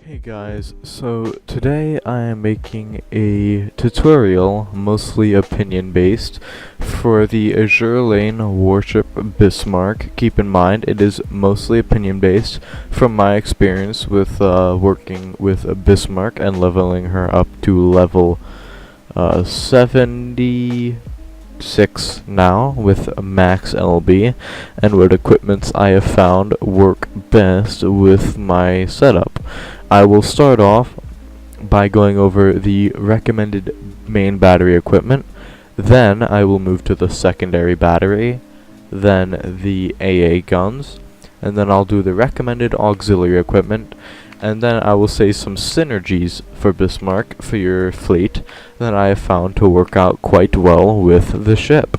Hey guys, so today I am making a tutorial, mostly opinion based, for the Azur Lane warship Bismarck. Keep in mind it is mostly opinion based from my experience with working with Bismarck and leveling her up to level 76 now with a max LB, and what equipments I have found work best with my setup. I will start off by going over the recommended main battery equipment, then I will move to the secondary battery, then the AA guns, and then I'll do the recommended auxiliary equipment, and then I will say some synergies for Bismarck for your fleet that I have found to work out quite well with the ship.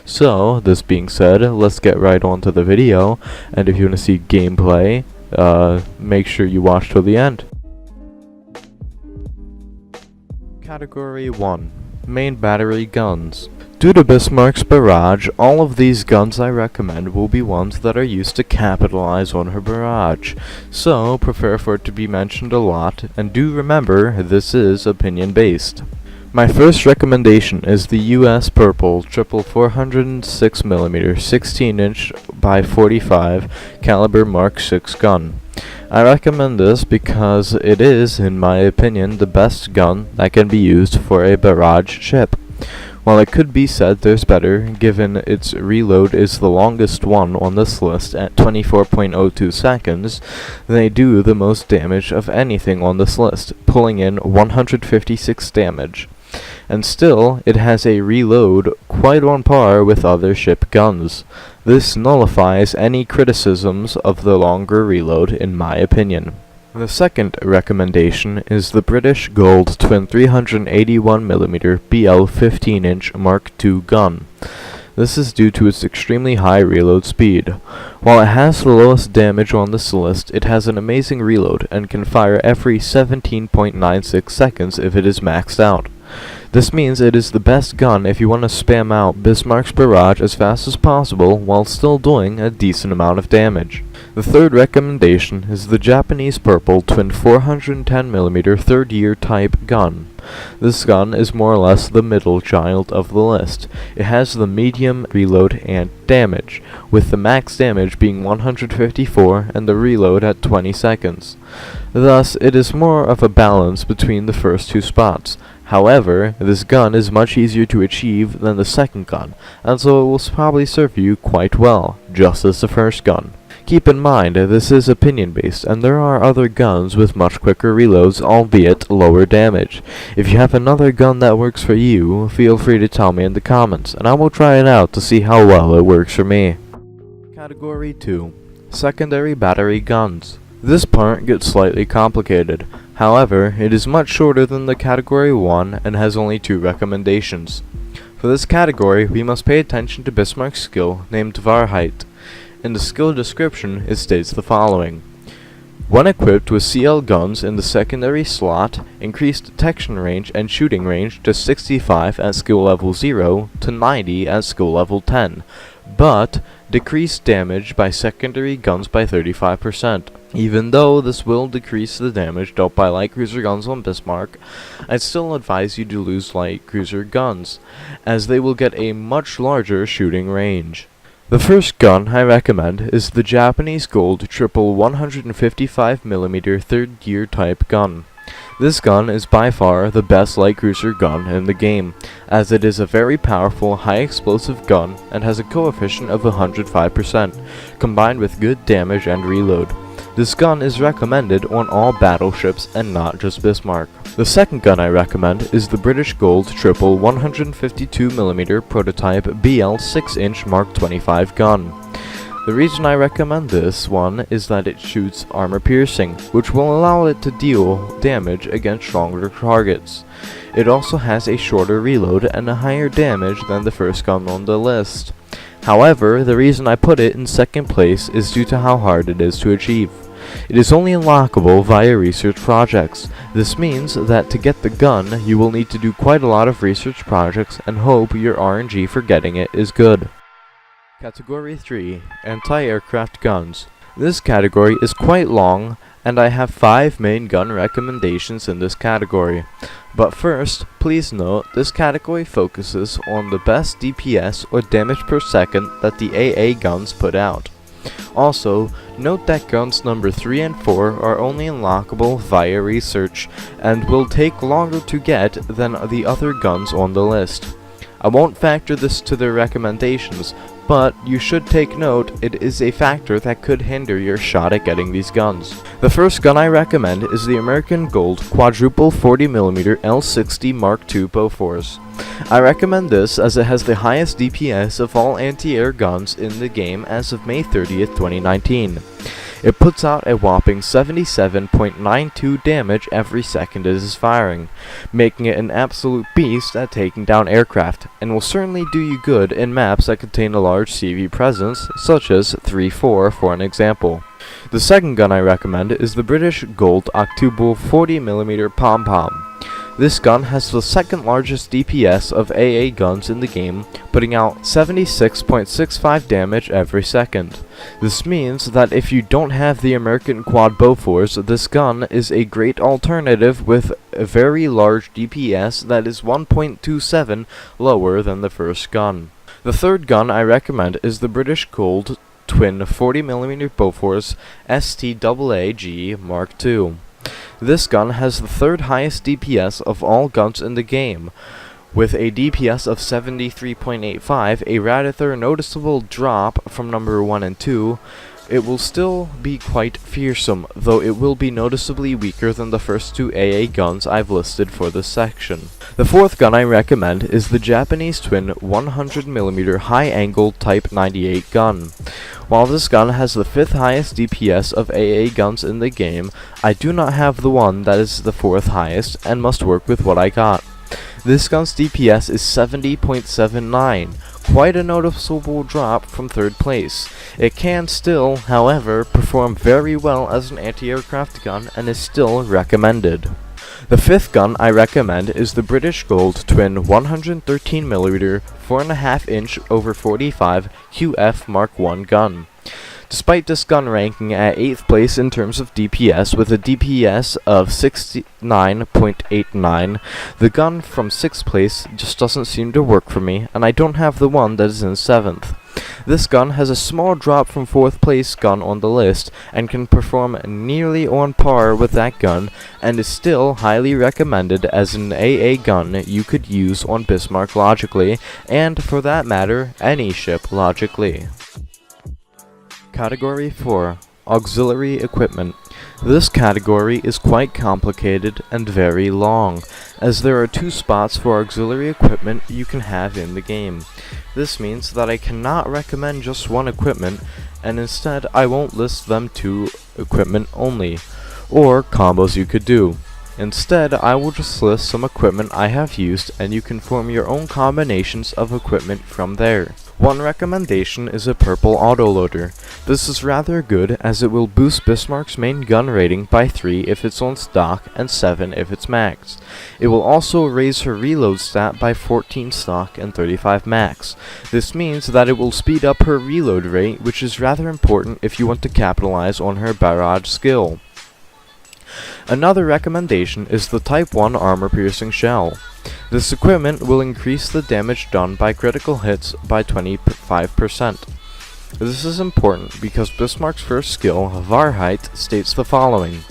So, this being said, let's get right on to the video, and if you want to see gameplay, make sure you watch till the end. Category 1. Main battery guns. Due to Bismarck's barrage, all of these guns I recommend will be ones that are used to capitalize on her barrage, so prepare for it to be mentioned a lot, and do remember this is opinion based. My first recommendation is the US Purple triple 406mm 16-inch by 45 caliber Mark 6 gun. I recommend this because it is, in my opinion, the best gun that can be used for a barrage ship. While it could be said there's better, given its reload is the longest one on this list at 24.02 seconds, they do the most damage of anything on this list, pulling in 156 damage. And still, it has a reload quite on par with other ship guns. This nullifies any criticisms of the longer reload, in my opinion. The second recommendation is the British Gold Twin 381mm BL 15-inch Mark II gun. This is due to its extremely high reload speed. While it has the lowest damage on this list, it has an amazing reload and can fire every 17.96 seconds if it is maxed out. This means it is the best gun if you want to spam out Bismarck's barrage as fast as possible while still doing a decent amount of damage. The third recommendation is the Japanese Purple Twin 410mm third year type gun. This gun is more or less the middle child of the list. It has the medium reload and damage, with the max damage being 154 and the reload at 20 seconds. Thus, it is more of a balance between the first two spots. However, this gun is much easier to achieve than the second gun, and so it will probably serve you quite well, just as the first gun. Keep in mind, this is opinion-based, and there are other guns with much quicker reloads, albeit lower damage. If you have another gun that works for you, feel free to tell me in the comments, and I will try it out to see how well it works for me. Category 2. Secondary battery guns. This part gets slightly complicated. However, it is much shorter than the Category 1 and has only 2 recommendations. For this category, we must pay attention to Bismarck's skill named Wahrheit. In the skill description, it states the following. When equipped with CL guns in the secondary slot, increase detection range and shooting range to 65 at skill level 0 to 90 at skill level 10, but decrease damage by secondary guns by 35%. Even though this will decrease the damage dealt by light cruiser guns on Bismarck, I'd still advise you to lose light cruiser guns, as they will get a much larger shooting range. The first gun I recommend is the Japanese Gold triple 155mm third year type gun. This gun is by far the best light cruiser gun in the game, as it is a very powerful high explosive gun and has a coefficient of 105%, combined with good damage and reload. This gun is recommended on all battleships and not just Bismarck. The second gun I recommend is the British Gold triple 152mm prototype BL 6-inch Mark 25 gun. The reason I recommend this one is that it shoots armor piercing, which will allow it to deal damage against stronger targets. It also has a shorter reload and a higher damage than the first gun on the list. However, the reason I put it in second place is due to how hard it is to achieve. It is only unlockable via research projects. This means that to get the gun, you will need to do quite a lot of research projects and hope your RNG for getting it is good. Category 3. Anti-aircraft guns. This category is quite long, and I have 5 main gun recommendations in this category. But first, please note this category focuses on the best DPS or damage per second that the AA guns put out. Also, note that guns number 3 and 4 are only unlockable via research, and will take longer to get than the other guns on the list. I won't factor this to their recommendations, but you should take note it is a factor that could hinder your shot at getting these guns. The first gun I recommend is the American Gold Quadruple 40mm L60 Mark II Bofors. I recommend this as it has the highest DPS of all anti-air guns in the game as of May 30th, 2019. It puts out a whopping 77.92 damage every second it is firing, making it an absolute beast at taking down aircraft, and will certainly do you good in maps that contain a large CV presence, such as 3-4 for an example. The second gun I recommend is the British Gold Octuple 40mm Pom-Pom. This gun has the second largest DPS of AA guns in the game, putting out 76.65 damage every second. This means that if you don't have the American Quad Bofors, this gun is a great alternative with a very large DPS that is 1.27 lower than the first gun. The third gun I recommend is the British Gold Twin 40mm Bofors STAAG Mark II. This gun has the third highest DPS of all guns in the game, with a DPS of 73.85, a rather noticeable drop from number 1 and 2. It will still be quite fearsome, though it will be noticeably weaker than the first 2 AA guns I've listed for this section. The fourth gun I recommend is the Japanese Twin 100mm high-angle Type 98 gun. While this gun has the 5th highest DPS of AA guns in the game, I do not have the one that is the 4th highest, and must work with what I got. This gun's DPS is 70.79, quite a noticeable drop from 3rd place. It can still, however, perform very well as an anti-aircraft gun and is still recommended. The fifth gun I recommend is the British Gold Twin 113mm 4.5-inch over 45 QF Mark I gun. Despite this gun ranking at 8th place in terms of DPS with a DPS of 69.89, the gun from 6th place just doesn't seem to work for me, and I don't have the one that is in 7th. This gun has a small drop from 4th place gun on the list, and can perform nearly on par with that gun, and is still highly recommended as an AA gun you could use on Bismarck logically, and for that matter, any ship logically. Category 4. Auxiliary Equipment. This category is quite complicated and very long, as there are 2 spots for auxiliary equipment you can have in the game. This means that I cannot recommend just one equipment, and instead I won't list them 2 equipment only, or combos you could do. Instead, I will just list some equipment I have used, and you can form your own combinations of equipment from there. One recommendation is a purple autoloader. This is rather good as it will boost Bismarck's main gun rating by 3 if it's on stock and 7 if it's maxed. It will also raise her reload stat by 14 stock and 35 max. This means that it will speed up her reload rate, which is rather important if you want to capitalize on her barrage skill. Another recommendation is the Type 1 armor-piercing shell. This equipment will increase the damage done by critical hits by 25%. This is important because Bismarck's first skill, Wahrheit, states the following.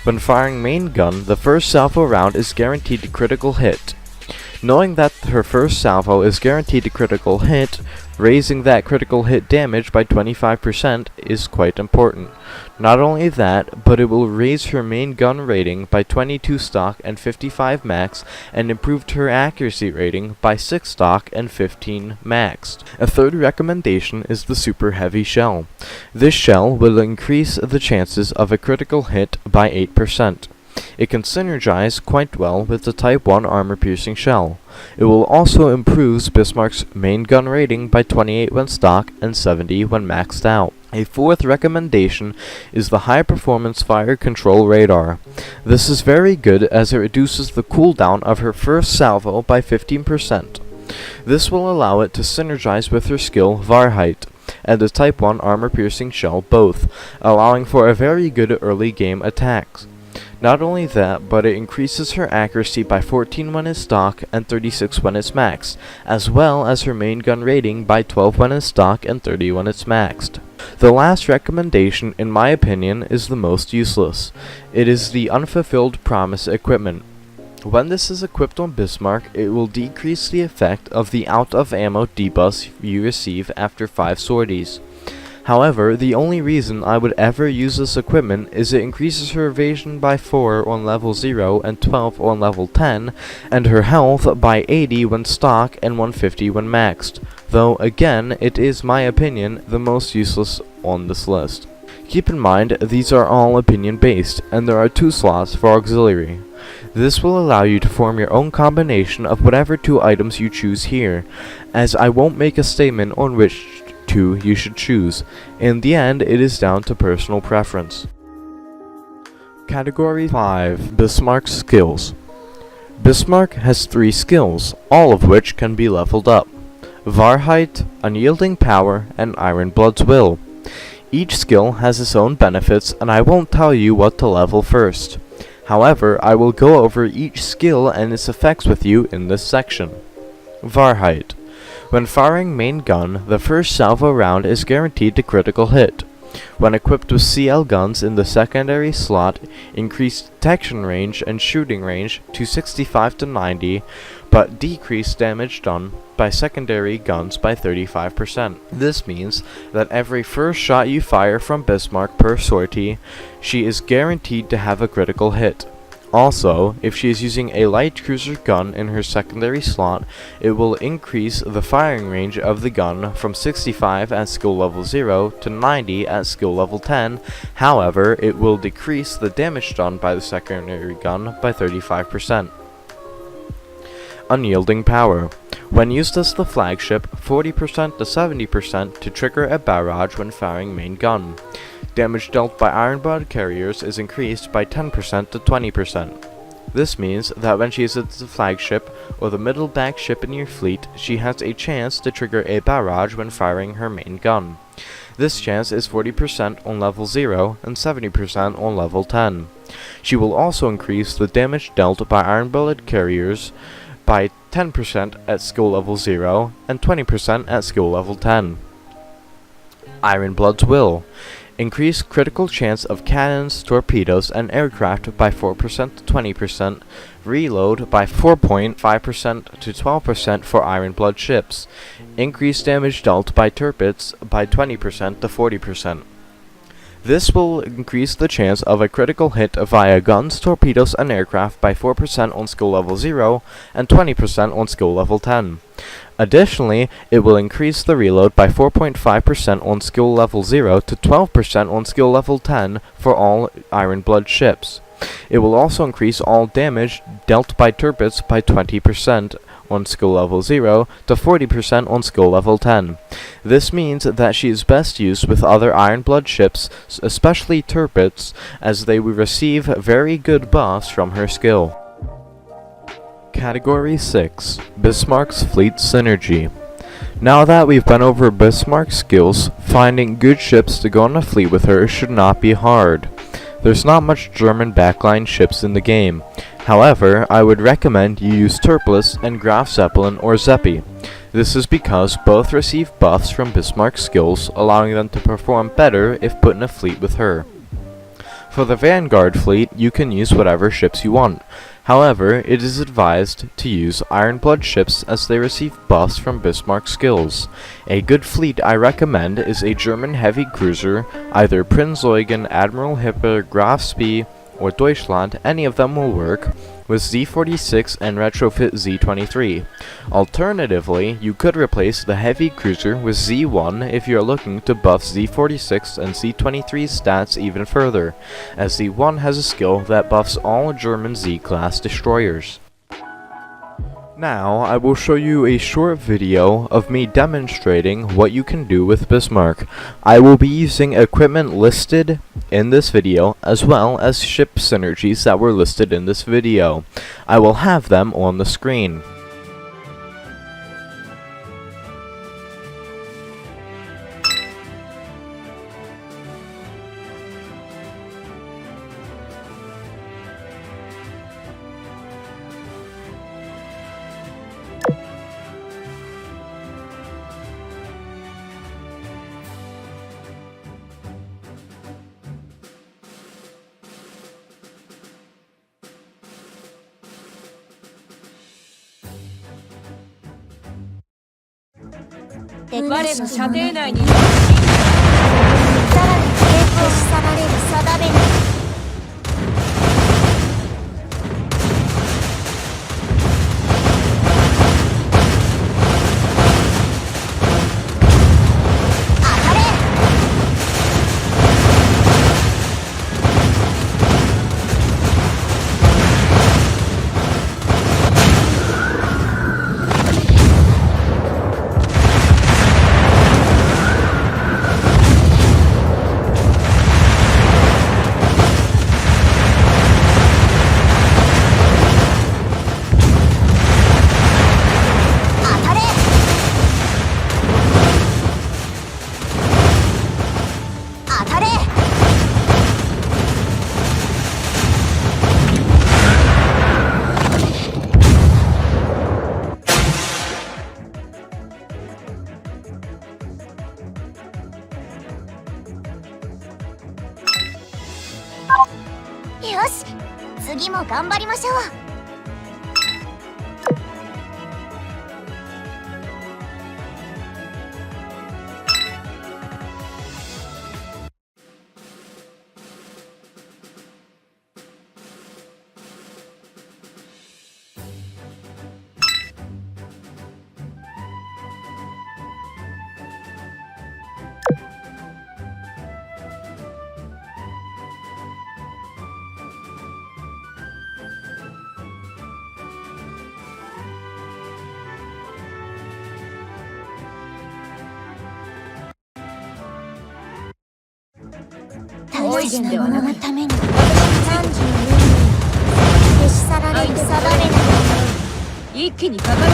When firing main gun, the first salvo round is guaranteed to critical hit. Knowing that her first salvo is guaranteed to critical hit, raising that critical hit damage by 25% is quite important. Not only that, but it will raise her main gun rating by 22 stock and 55 max, and improved her accuracy rating by 6 stock and 15 maxed. A third recommendation is the super heavy shell. This shell will increase the chances of a critical hit by 8%. It can synergize quite well with the Type 1 armor-piercing shell. It will also improve Bismarck's main gun rating by 28 when stock and 70 when maxed out. A fourth recommendation is the High Performance Fire Control Radar. This is very good as it reduces the cooldown of her first salvo by 15%. This will allow it to synergize with her skill Wahrheit, and a Type 1 armor-piercing shell both, allowing for a very good early game attacks. Not only that, but it increases her accuracy by 14 when in stock and 36 when it's maxed, as well as her main gun rating by 12 when in stock and 30 when it's maxed. The last recommendation, in my opinion, is the most useless. It is the Unfulfilled Promise equipment. When this is equipped on Bismarck, it will decrease the effect of the out-of-ammo debuffs you receive after 5 sorties. However, the only reason I would ever use this equipment is it increases her evasion by 4 on level 0 and 12 on level 10, and her health by 80 when stock and 150 when maxed, though again, it is my opinion the most useless on this list. Keep in mind, these are all opinion based, and there are 2 slots for auxiliary. This will allow you to form your own combination of whatever 2 items you choose here, as I won't make a statement on which 2 you should choose. In the end, it is down to personal preference. Category 5. Bismarck's skills. Bismarck has 3 skills, all of which can be leveled up. Wahrheit, Unyielding Power, and Iron Blood's Will. Each skill has its own benefits, and I won't tell you what to level first. However, I will go over each skill and its effects with you in this section. Wahrheit. When firing main gun, the first salvo round is guaranteed to critical hit. When equipped with CL guns in the secondary slot, increase detection range and shooting range to 65 to 90, but decrease damage done by secondary guns by 35%. This means that every first shot you fire from Bismarck per sortie, she is guaranteed to have a critical hit. Also, if she is using a light cruiser gun in her secondary slot, it will increase the firing range of the gun from 65 at skill level 0 to 90 at skill level 10, however, it will decrease the damage done by the secondary gun by 35%. Unyielding Power. When used as the flagship, 40% to 70% to trigger a barrage when firing main gun. Damage dealt by Ironblood carriers is increased by 10% to 20%. This means that when she is at the flagship or the middle back ship in your fleet, she has a chance to trigger a barrage when firing her main gun. This chance is 40% on level 0 and 70% on level 10. She will also increase the damage dealt by Ironblood carriers by 10% at skill level 0 and 20% at skill level 10. Ironblood's Will. Increase critical chance of cannons, torpedoes, and aircraft by 4% to 20%, reload by 4.5% to 12% for Ironblood ships. Increase damage dealt by turrets by 20% to 40%. This will increase the chance of a critical hit via guns, torpedoes, and aircraft by 4% on skill level 0 and 20% on skill level 10. Additionally, it will increase the reload by 4.5% on skill level 0 to 12% on skill level 10 for all Ironblood ships. It will also increase all damage dealt by turrets by 20% on skill level 0 to 40% on skill level 10. This means that she is best used with other Ironblood ships, especially turrets, as they will receive very good buffs from her skill. Category 6. Bismarck's Fleet Synergy. Now that we've been over Bismarck's skills, finding good ships to go on a fleet with her should not be hard. There's not much German backline ships in the game. However, I would recommend you use Turplis and Graf Zeppelin or Zeppi. This is because both receive buffs from Bismarck's skills, allowing them to perform better if put in a fleet with her. For the Vanguard fleet, you can use whatever ships you want. However, it is advised to use Ironblood ships as they receive buffs from Bismarck's skills. A good fleet I recommend is a German heavy cruiser, either Prinz Eugen, Admiral Hitler, Graf Spee, or Deutschland, any of them will work, with Z46 and retrofit Z23. Alternatively, you could replace the heavy cruiser with Z1 if you are looking to buff Z46 and Z23's stats even further, as Z1 has a skill that buffs all German Z-class destroyers. Now, I will show you a short video of me demonstrating what you can do with Bismarck. I will be using equipment listed in this video, as well as ship synergies that were listed in this video. I will have them on the screen. 我の射程内にさらに抵抗し去られる定めなよし、次も頑張りましょう。大いではなくために32消し去られる定めな一気にかかるよ。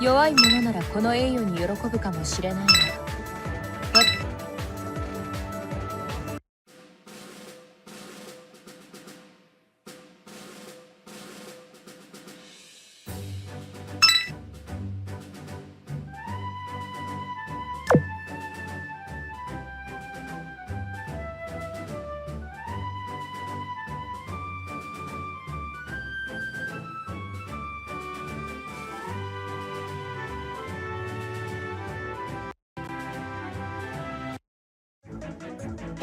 弱い者ならこの栄誉に喜ぶかもしれないが、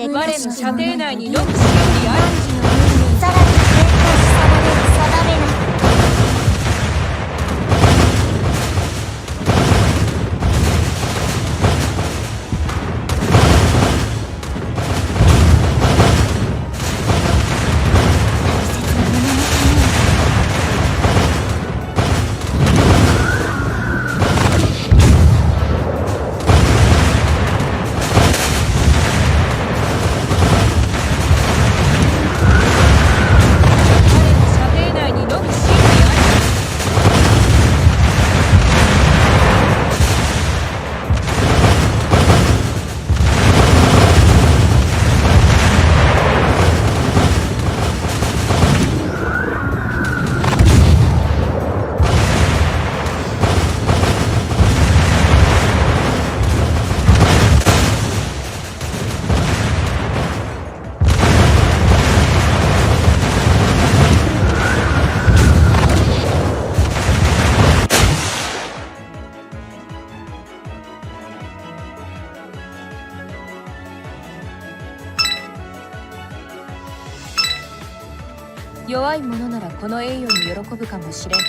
我の射程内にのみ真理あり。さらに抵抗し去られる定めな弱い者ならこの栄誉に喜ぶかもしれん。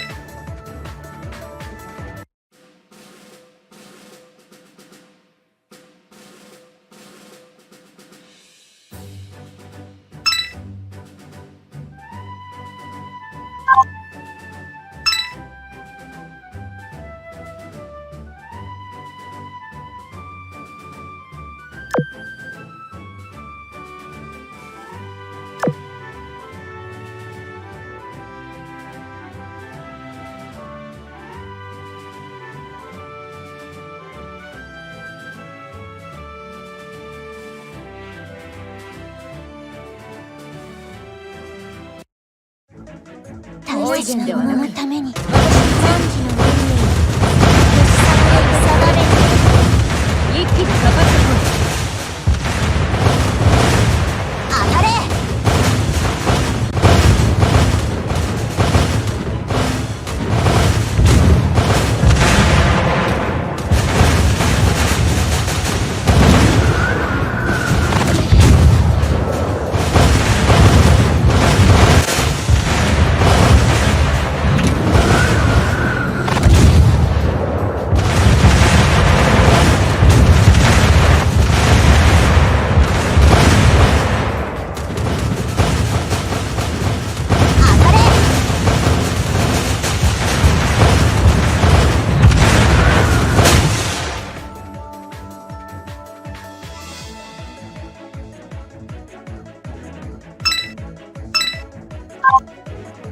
大切なもののために私の汝の運命を定め一気にかかってこい。当たれ。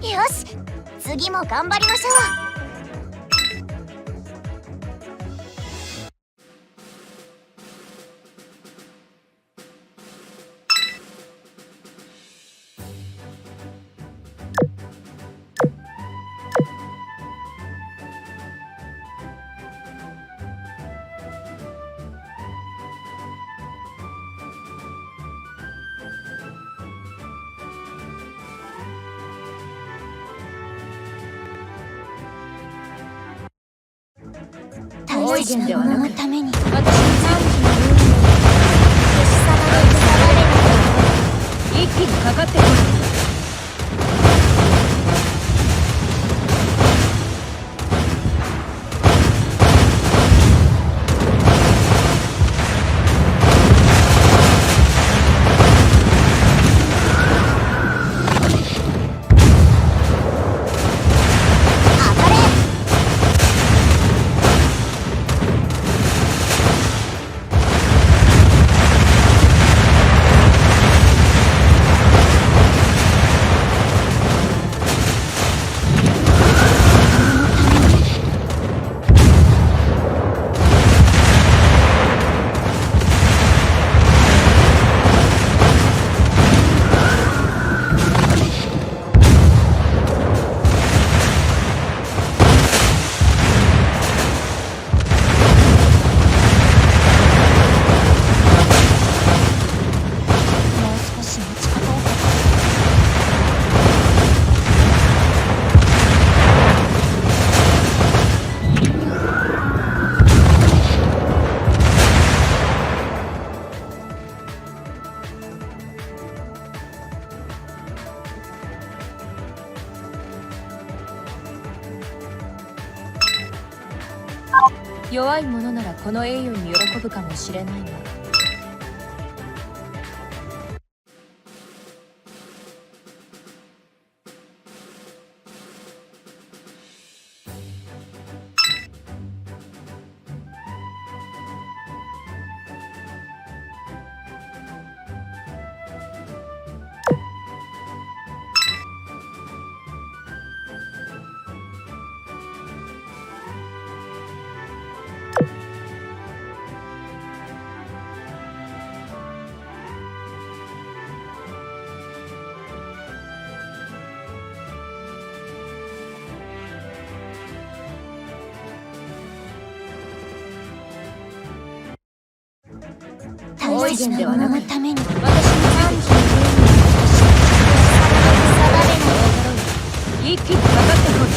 よし、次も頑張りましょう。大切なもののために私の汝の運命を定め一気にかかってこい。弱い者ならこの栄誉に喜ぶかもしれないが、大切なもののために私の運命を定め一気にかかってこい。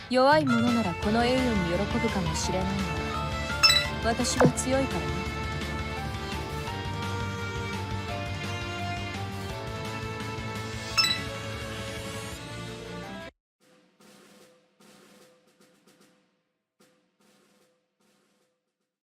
弱い者ならこの栄誉に喜ぶかもしれないが私は強いからね。